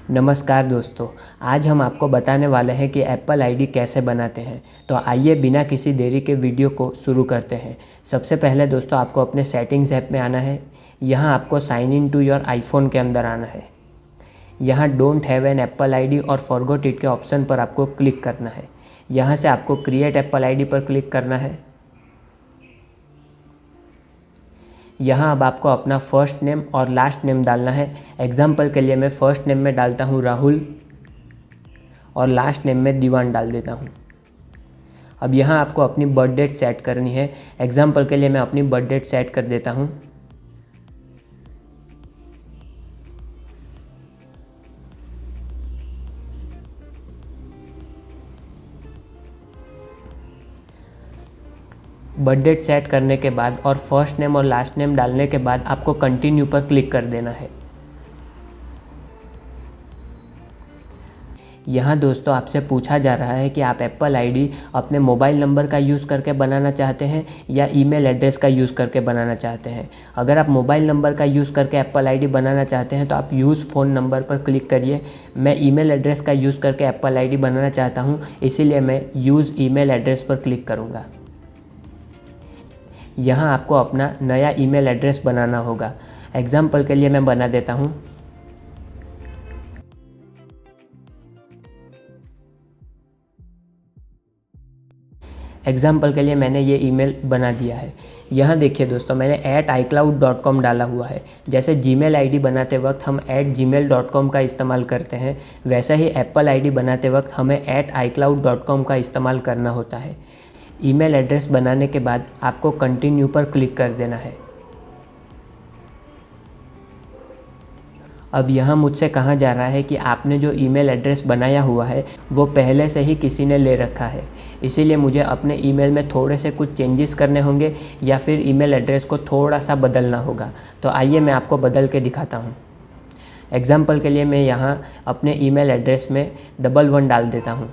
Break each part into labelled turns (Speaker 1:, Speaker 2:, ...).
Speaker 1: नमस्कार दोस्तों, आज हम आपको बताने वाले हैं कि एप्पल आईडी कैसे बनाते हैं। तो आइए बिना किसी देरी के वीडियो को शुरू करते हैं। सबसे पहले दोस्तों आपको अपने सेटिंग्स ऐप में आना है। यहाँ आपको sign in to your iPhone के अंदर आना है। यहाँ don't have an Apple ID और फॉरगॉट इट के ऑप्शन पर आपको क्लिक करना है। यहाँ से आपको क्रिएट एप्पल आईडी पर क्लिक करना है। यहाँ अब आपको अपना फर्स्ट नेम और लास्ट नेम डालना है। एग्जाम्पल के लिए मैं फ़र्स्ट नेम में डालता हूँ राहुल और लास्ट नेम में दीवान डाल देता हूँ। अब यहाँ आपको अपनी बर्थ डेट सेट करनी है। एग्जाम्पल के लिए मैं अपनी बर्थ डेट सेट कर देता हूँ। बर्थ डेट सेट करने के बाद और फर्स्ट नेम और लास्ट नेम डालने के बाद आपको कंटिन्यू पर क्लिक कर देना है। यहाँ दोस्तों आपसे पूछा जा रहा है कि आप एप्पल आईडी अपने मोबाइल नंबर का यूज़ करके बनाना चाहते हैं या ईमेल एड्रेस का यूज़ करके बनाना चाहते हैं। अगर आप मोबाइल नंबर का यूज़ करके एप्पल आईडी बनाना चाहते हैं तो आप यूज़ फ़ोन नंबर पर क्लिक करिए। मैं ईमेल एड्रेस का यूज़ करके एप्पल आईडी बनाना चाहता हूँ, इसीलिए मैं यूज़ ईमेल एड्रेस पर क्लिक करूँगा। यहाँ आपको अपना नया ईमेल एड्रेस बनाना होगा। एग्जाम्पल के लिए मैं बना देता हूँ। एग्जाम्पल के लिए मैंने ये ईमेल बना दिया है। यहाँ देखिए दोस्तों, मैंने @icloud.com डाला हुआ है। जैसे जीमेल आईडी बनाते वक्त हम @gmail.com का इस्तेमाल करते हैं, वैसे ही एप्पल आईडी बनाते वक्त हमें @icloud.com का इस्तेमाल करना होता है। ईमेल एड्रेस बनाने के बाद आपको कंटिन्यू पर क्लिक कर देना है। अब यहाँ मुझसे कहा जा रहा है कि आपने जो ईमेल एड्रेस बनाया हुआ है वो पहले से ही किसी ने ले रखा है, इसीलिए मुझे अपने ईमेल में थोड़े से कुछ चेंजेस करने होंगे या फिर ईमेल एड्रेस को थोड़ा सा बदलना होगा। तो आइए मैं आपको बदल के दिखाता हूँ। एग्जाम्पल के लिए मैं यहाँ अपने ईमेल एड्रेस में 11 डाल देता हूँ,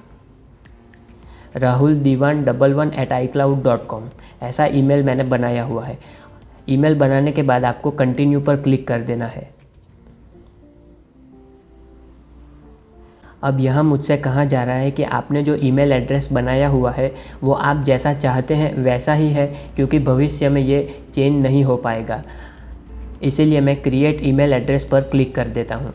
Speaker 1: rahuldiwan11@icloud.com। ऐसा ईमेल मैंने बनाया हुआ है। ईमेल बनाने के बाद आपको कंटिन्यू पर क्लिक कर देना है। अब यहाँ मुझसे कहा जा रहा है कि आपने जो ईमेल एड्रेस बनाया हुआ है वो आप जैसा चाहते हैं वैसा ही है, क्योंकि भविष्य में ये चेंज नहीं हो पाएगा। इसीलिए मैं क्रिएट ईमेल एड्रेस पर क्लिक कर देता हूँ।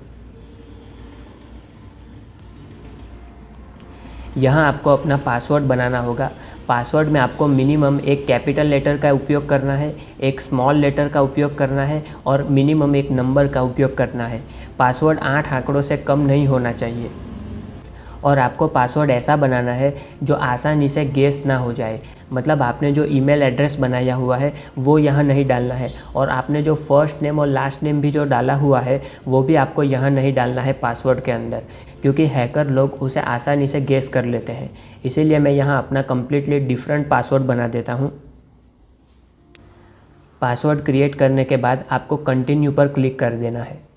Speaker 1: यहाँ आपको अपना पासवर्ड बनाना होगा। पासवर्ड में आपको मिनिमम एक कैपिटल लेटर का उपयोग करना है, एक स्मॉल लेटर का उपयोग करना है और मिनिमम एक नंबर का उपयोग करना है। पासवर्ड 8 आंकड़ों से कम नहीं होना चाहिए और आपको पासवर्ड ऐसा बनाना है जो आसानी से गेस ना हो जाए। मतलब आपने जो ईमेल एड्रेस बनाया हुआ है वो यहाँ नहीं डालना है और आपने जो फर्स्ट नेम और लास्ट नेम भी जो डाला हुआ है वो भी आपको यहाँ नहीं डालना है पासवर्ड के अंदर, क्योंकि हैकर लोग उसे आसानी से गेस कर लेते हैं। इसीलिए मैं यहाँ अपना कम्प्लीटली डिफरेंट पासवर्ड बना देता हूँ। पासवर्ड क्रिएट करने के बाद आपको कंटिन्यू पर क्लिक कर देना है।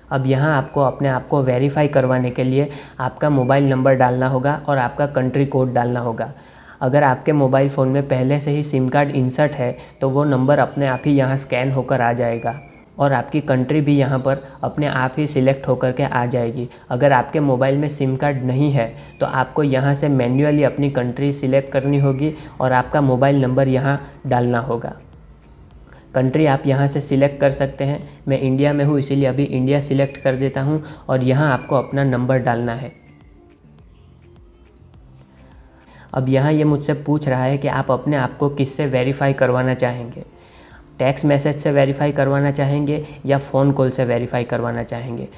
Speaker 1: अब यहाँ आपको अपने आप को वेरीफाई करवाने के लिए आपका मोबाइल नंबर डालना होगा और आपका कंट्री कोड डालना होगा। अगर आपके मोबाइल फ़ोन में पहले से ही सिम कार्ड इंसर्ट है तो वो नंबर अपने आप ही यहाँ स्कैन होकर आ जाएगा और आपकी कंट्री भी यहाँ पर अपने आप ही सिलेक्ट होकर के आ जाएगी। अगर आपके मोबाइल में सिम कार्ड नहीं है तो आपको यहाँ से मैन्युअली अपनी कंट्री सिलेक्ट करनी होगी और आपका मोबाइल नंबर यहाँ डालना होगा। कंट्री आप यहाँ से सिलेक्ट कर सकते हैं। मैं इंडिया में हूँ इसीलिए अभी इंडिया सिलेक्ट कर देता हूँ और यहाँ आपको अपना नंबर डालना है। अब यहाँ ये मुझसे पूछ रहा है कि आप अपने आप को किससे वेरीफाई करवाना चाहेंगे। टेक्स्ट मैसेज से वेरीफाई करवाना चाहेंगे या फ़ोन कॉल से वेरीफाई करवाना चाहेंगे।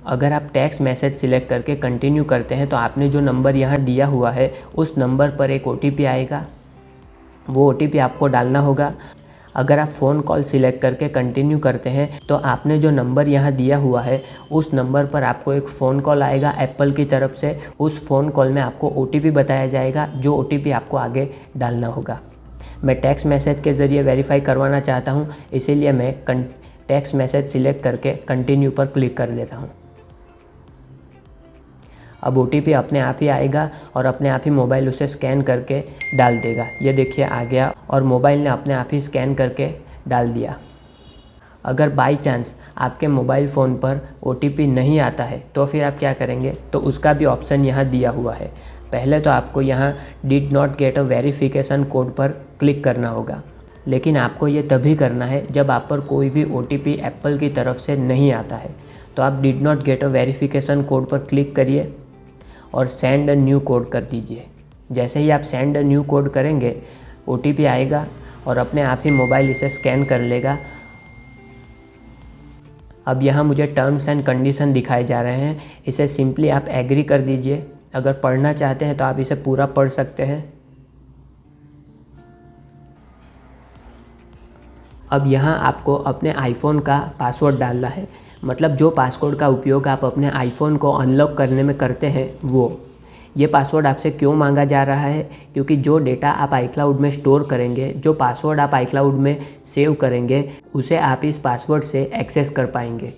Speaker 1: अगर आप टेक्स्ट मैसेज सिलेक्ट करके कंटिन्यू करते हैं तो आपने जो नंबर यहाँ दिया हुआ है उस नंबर पर एक OTP आएगा, वो OTP आपको डालना होगा। अगर आप फ़ोन कॉल सिलेक्ट करके कंटिन्यू करते हैं तो आपने जो नंबर यहाँ दिया हुआ है उस नंबर पर आपको एक फ़ोन कॉल आएगा एप्पल की तरफ से। उस फ़ोन कॉल में आपको OTP बताया जाएगा, जो OTP आपको आगे डालना होगा। मैं टेक्स्ट मैसेज के ज़रिए वेरीफाई करवाना चाहता हूँ, इसीलिए मैं टेक्स्ट मैसेज सिलेक्ट करके कंटिन्यू पर क्लिक कर देता हूँ। अब OTP अपने आप ही आएगा और अपने आप ही मोबाइल उसे स्कैन करके डाल देगा। ये देखिए आ गया और मोबाइल ने अपने आप ही स्कैन करके डाल दिया। अगर बाई चांस आपके मोबाइल फ़ोन पर OTP नहीं आता है तो फिर आप क्या करेंगे, तो उसका भी ऑप्शन यहाँ दिया हुआ है। पहले तो आपको यहाँ did not get a verification code पर क्लिक करना होगा, लेकिन आपको ये तभी करना है जब आप पर कोई भी OTP एप्पल की तरफ से नहीं आता है। तो आप did not get a verification code पर क्लिक करिए और सेंड अ न्यू कोड कर दीजिए। जैसे ही आप सेंड अ न्यू कोड करेंगे OTP आएगा और अपने आप ही मोबाइल इसे स्कैन कर लेगा। अब यहाँ मुझे टर्म्स एंड कंडीशन दिखाए जा रहे हैं, इसे सिंपली आप एग्री कर दीजिए। अगर पढ़ना चाहते हैं तो आप इसे पूरा पढ़ सकते हैं। अब यहाँ आपको अपने आईफोन का पासवर्ड डालना है, मतलब जो पासवर्ड का उपयोग आप अपने आईफोन को अनलॉक करने में करते हैं वो। ये पासवर्ड आपसे क्यों मांगा जा रहा है, क्योंकि जो डेटा आप iCloud में स्टोर करेंगे, जो पासवर्ड आप iCloud में सेव करेंगे, उसे आप इस पासवर्ड से एक्सेस कर पाएंगे।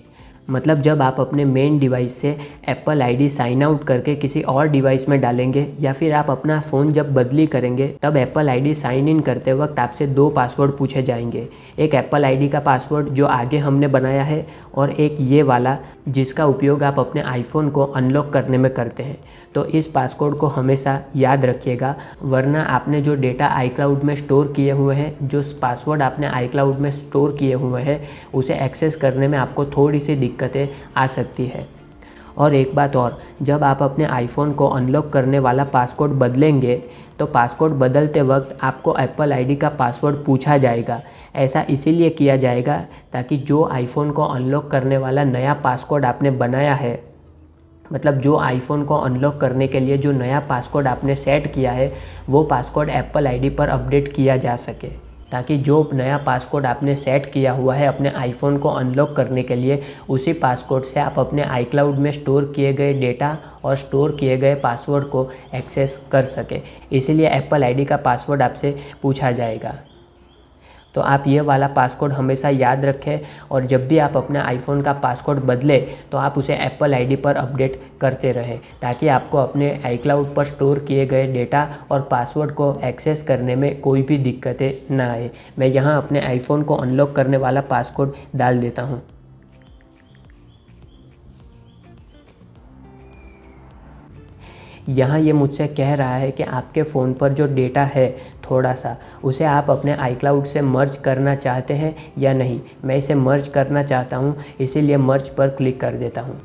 Speaker 1: मतलब जब आप अपने मेन डिवाइस से एप्पल आईडी साइन आउट करके किसी और डिवाइस में डालेंगे या फिर आप अपना फ़ोन जब बदली करेंगे, तब एप्पल आईडी साइन इन करते वक्त आपसे 2 पासवर्ड पूछे जाएंगे। एक एप्पल आईडी का पासवर्ड जो आगे हमने बनाया है और एक ये वाला जिसका उपयोग आप अपने आईफोन को अनलॉक करने में करते हैं। तो इस पासवर्ड को हमेशा याद रखिएगा, वरना आपने जो डेटा iCloud में स्टोर किए हुए हैं, जो पासवर्ड आपने iCloud में स्टोर किए हुए हैं, उसे एक्सेस करने में आपको थोड़ी सी दिक्कतें आ सकती है। और एक बात और, जब आप अपने आईफोन को अनलॉक करने वाला पासवर्ड बदलेंगे तो पासवर्ड बदलते वक्त आपको एप्पल आईडी का पासवर्ड पूछा जाएगा। ऐसा इसीलिए किया जाएगा ताकि जो आईफोन को अनलॉक करने वाला नया पासवर्ड आपने बनाया है, मतलब जो आईफोन को अनलॉक करने के लिए जो नया पासवर्ड आपने सेट किया है, वो पासवर्ड एप्पल आईडी पर अपडेट किया जा सके, ताकि जो नया पासवर्ड आपने सेट किया हुआ है अपने आईफोन को अनलॉक करने के लिए, उसी पासवर्ड से आप अपने iCloud में स्टोर किए गए डेटा और स्टोर किए गए पासवर्ड को एक्सेस कर सके। इसीलिए एप्पल आईडी का पासवर्ड आपसे पूछा जाएगा। तो आप ये वाला पासवर्ड हमेशा याद रखें और जब भी आप अपने आईफोन का पासवर्ड बदले तो आप उसे एप्पल आईडी पर अपडेट करते रहें, ताकि आपको अपने iCloud पर स्टोर किए गए डेटा और पासवर्ड को एक्सेस करने में कोई भी दिक्कतें ना आए। मैं यहाँ अपने आईफोन को अनलॉक करने वाला पासवर्ड डाल देता हूँ। यहाँ ये मुझसे कह रहा है कि आपके फ़ोन पर जो डेटा है थोड़ा सा, उसे आप अपने iCloud से मर्ज करना चाहते हैं या नहीं। मैं इसे मर्ज करना चाहता हूँ, इसीलिए मर्ज पर क्लिक कर देता हूँ।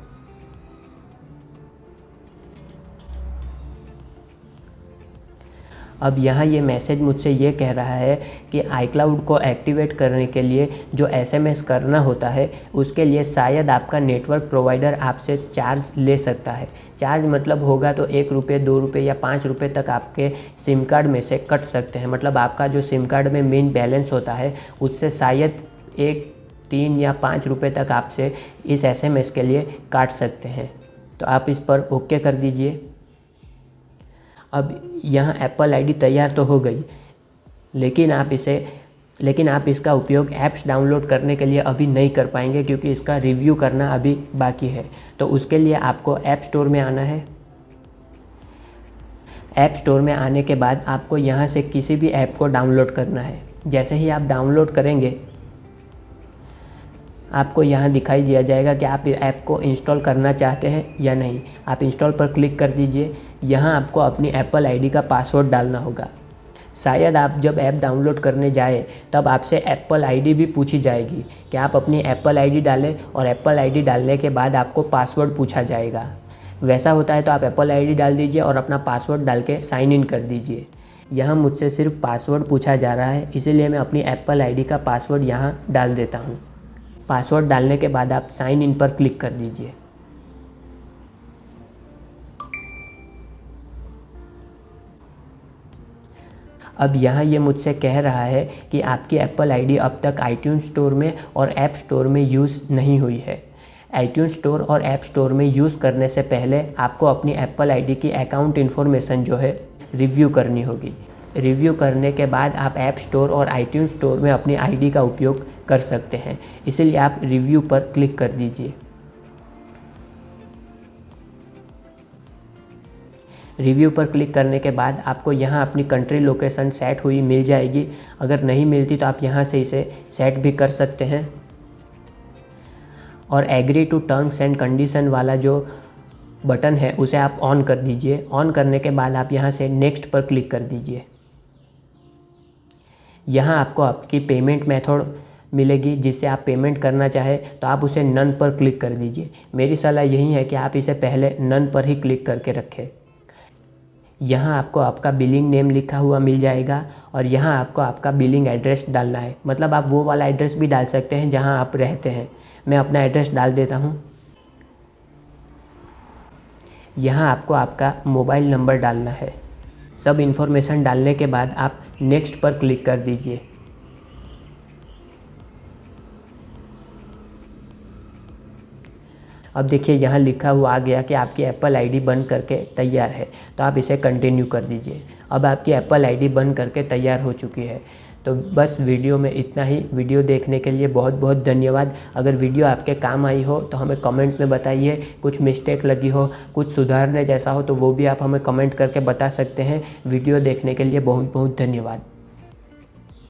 Speaker 1: अब यहाँ ये मैसेज मुझसे ये कह रहा है कि iCloud को एक्टिवेट करने के लिए जो SMS करना होता है, उसके लिए शायद आपका नेटवर्क प्रोवाइडर आपसे चार्ज ले सकता है। चार्ज मतलब होगा तो 1 रुपये, 2 रुपये या 5 रुपये तक आपके सिम कार्ड में से कट सकते हैं। मतलब आपका जो सिम कार्ड में मेन बैलेंस होता है, उससे शायद 1, 3 या 5 रुपये तक आपसे इस SMS के लिए काट सकते हैं। तो आप इस पर ओके कर दीजिए। अब यहाँ एप्पल आईडी तैयार तो हो गई, लेकिन आप इसका उपयोग ऐप्स डाउनलोड करने के लिए अभी नहीं कर पाएंगे, क्योंकि इसका रिव्यू करना अभी बाकी है। तो उसके लिए आपको ऐप स्टोर में आना है। ऐप स्टोर में आने के बाद आपको यहाँ से किसी भी ऐप को डाउनलोड करना है। जैसे ही आप डाउनलोड करेंगे, आपको यहाँ दिखाई दिया जाएगा कि आप ऐप को इंस्टॉल करना चाहते हैं या नहीं। आप इंस्टॉल पर क्लिक कर दीजिए। यहाँ आपको अपनी एप्पल आईडी का पासवर्ड डालना होगा। शायद आप जब ऐप डाउनलोड करने जाए तब आपसे एप्पल आईडी भी पूछी जाएगी कि आप अपनी एप्पल आईडी डालें, और एप्पल आईडी डालने के बाद आपको पासवर्ड पूछा जाएगा। वैसा होता है तो आप एप्पल आईडी डाल दीजिए और अपना पासवर्ड डाल के साइन इन कर दीजिए। यहाँ मुझसे सिर्फ पासवर्ड पूछा जा रहा है, इसीलिए मैं अपनी एप्पल आईडी का पासवर्ड यहाँ डाल देता हूँ। पासवर्ड डालने के बाद आप साइन इन पर क्लिक कर दीजिए। अब यहाँ ये मुझसे कह रहा है कि आपकी एप्पल आईडी अब तक iTunes स्टोर में और ऐप स्टोर में यूज़ नहीं हुई है। iTunes स्टोर और ऐप स्टोर में यूज़ करने से पहले आपको अपनी एप्पल आईडी की अकाउंट इन्फॉर्मेशन जो है रिव्यू करनी होगी। रिव्यू करने के बाद आप ऐप स्टोर और iTunes स्टोर में अपनी आईडी का उपयोग कर सकते हैं। इसलिए आप रिव्यू पर क्लिक कर दीजिए। रिव्यू पर क्लिक करने के बाद आपको यहाँ अपनी कंट्री लोकेशन सेट हुई मिल जाएगी। अगर नहीं मिलती तो आप यहाँ से इसे सेट भी कर सकते हैं। और agree to terms and condition वाला जो बटन है उसे आप ऑन कर दीजिए। ऑन करने के बाद आप यहाँ से नेक्स्ट पर क्लिक कर दीजिए। यहाँ आपको आपकी पेमेंट मेथड मिलेगी, जिससे आप पेमेंट करना चाहे तो आप उसे नन पर क्लिक कर दीजिए। मेरी सलाह यही है कि आप इसे पहले नन पर ही क्लिक करके रखें। यहाँ आपको आपका बिलिंग नेम लिखा हुआ मिल जाएगा और यहाँ आपको आपका बिलिंग एड्रेस डालना है। मतलब आप वो वाला एड्रेस भी डाल सकते हैं जहाँ आप रहते हैं। मैं अपना एड्रेस डाल देता हूँ। यहाँ आपको आपका मोबाइल नंबर डालना है। सब इन्फॉर्मेशन डालने के बाद आप नेक्स्ट पर क्लिक कर दीजिए। अब देखिए यहाँ लिखा हुआ आ गया कि आपकी एप्पल आईडी बन करके तैयार है, तो आप इसे कंटिन्यू कर दीजिए। अब आपकी एप्पल आईडी बन करके तैयार हो चुकी है। तो बस वीडियो में इतना ही। वीडियो देखने के लिए बहुत बहुत धन्यवाद। अगर वीडियो आपके काम आई हो तो हमें कमेंट में बताइए। कुछ मिस्टेक लगी हो, कुछ सुधारने जैसा हो तो वो भी आप हमें कमेंट करके बता सकते हैं। वीडियो देखने के लिए बहुत बहुत धन्यवाद।